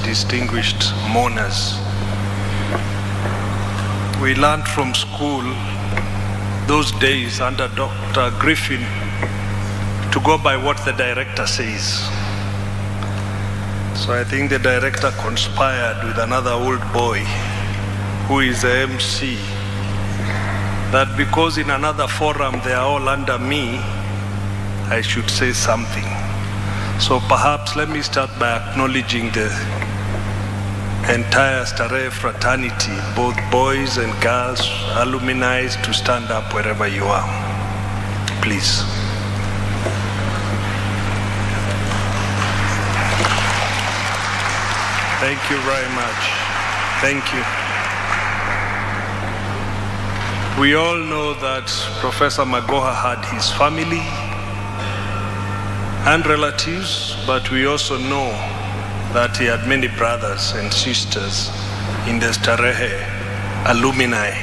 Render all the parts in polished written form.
Distinguished mourners, we learned from school those days under Dr. Griffin to go by what the director says. So I think the director conspired with another old boy who is the MC, that because in another forum they are all under me, I should say something. So perhaps let me start by acknowledging the entire Starehe fraternity, both boys and girls, alumni, to stand up wherever you are. Please. Thank you very much. Thank you. We all know that Professor Magoha had his family and relatives, but we also know that he had many brothers and sisters in the Starehe alumni.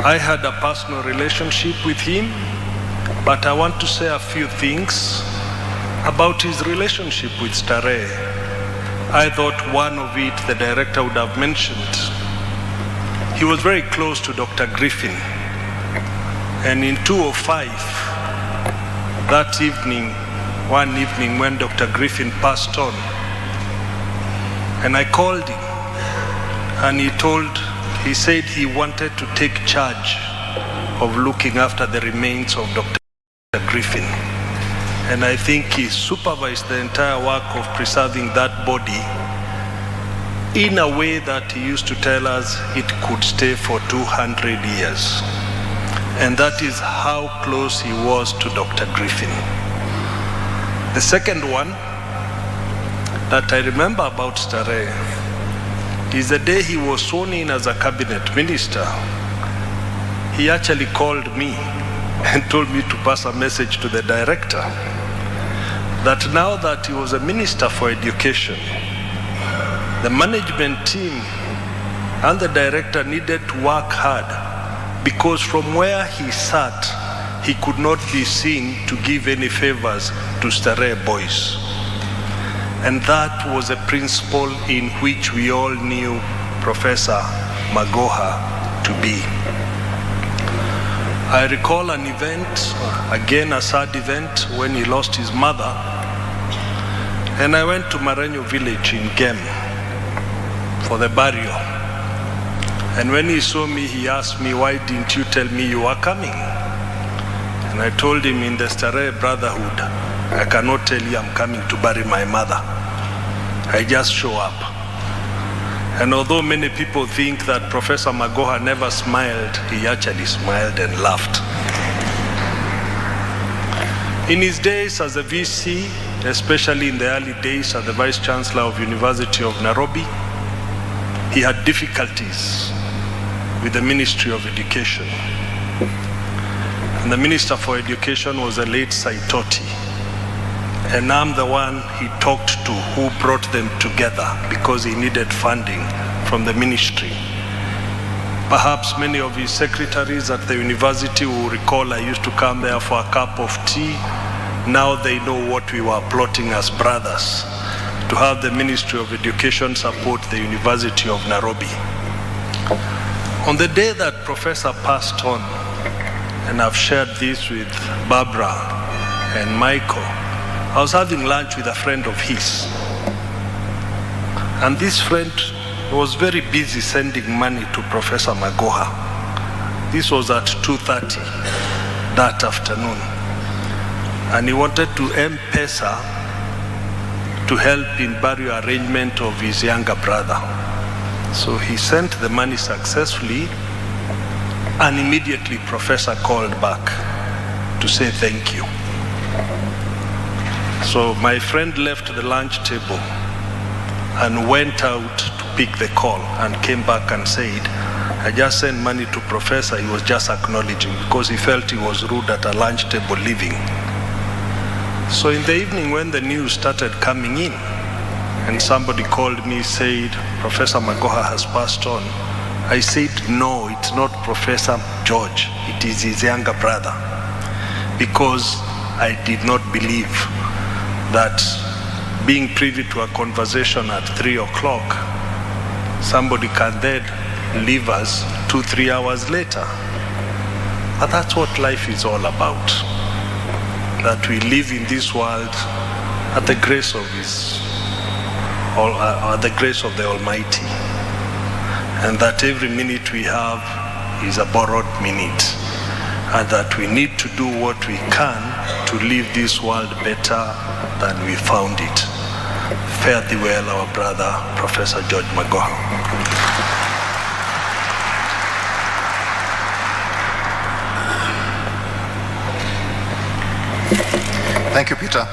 I had a personal relationship with him, but I want to say a few things about his relationship with Starehe. I thought one of it the director would have mentioned. He was very close to Dr. Griffin, and in 2005, that evening, one evening when Dr. Griffin passed on, and I called him, and he said he wanted to take charge of looking after the remains of Dr. Griffin. And I think he supervised the entire work of preserving that body in a way that he used to tell us it could stay for 200 years. And that is how close he was to Dr. Griffin. The second one that I remember about Starehe is the day he was sworn in as a cabinet minister. He actually called me and told me to pass a message to the director that now that he was a minister for education, the management team and the director needed to work hard, because from where he sat, he could not be seen to give any favors to Starehe boys. And that was a principle in which we all knew Professor Magoha to be. I recall an event, again a sad event, when he lost his mother. And I went to Marenyo village in Gem for the burial. And when he saw me, he asked me, "Why didn't you tell me you were coming?" And I told him, in the Starehe Brotherhood, I cannot tell you I'm coming to bury my mother. I just show up. And although many people think that Professor Magoha never smiled, he actually smiled and laughed. In his days as a VC, especially in the early days as the Vice Chancellor of University of Nairobi, he had difficulties with the Ministry of Education. And the Minister for Education was the late Saitoti. And I'm the one he talked to who brought them together because he needed funding from the ministry. Perhaps many of his secretaries at the university will recall I used to come there for a cup of tea. Now they know what we were plotting as brothers, to have the Ministry of Education support the University of Nairobi. On the day that Professor passed on, and I've shared this with Barbara and Michael, I was having lunch with a friend of his. And this friend was very busy sending money to Professor Magoha. This was at 2:30 that afternoon. And he wanted to M-Pesa to help in burial arrangement of his younger brother. So he sent the money successfully, and immediately Professor called back to say thank you. So my friend left the lunch table and went out to pick the call and came back and said, I just sent money to Professor. He was just acknowledging because he felt he was rude at a lunch table leaving. So in the evening when the news started coming in and somebody called me, said, Professor Magoha has passed on, I said, no, it's not Professor George. It is his younger brother. because I did not believe that being privy to a conversation at 3 o'clock, somebody can then leave us 2-3 hours later. But that's what life is all about. That we live in this world at the grace of the grace of the Almighty, and that every minute we have is a borrowed minute, and that we need to do what we can to leave this world better than we found it. Fare thee well, our brother, Professor George Magoha. Thank you, Peter.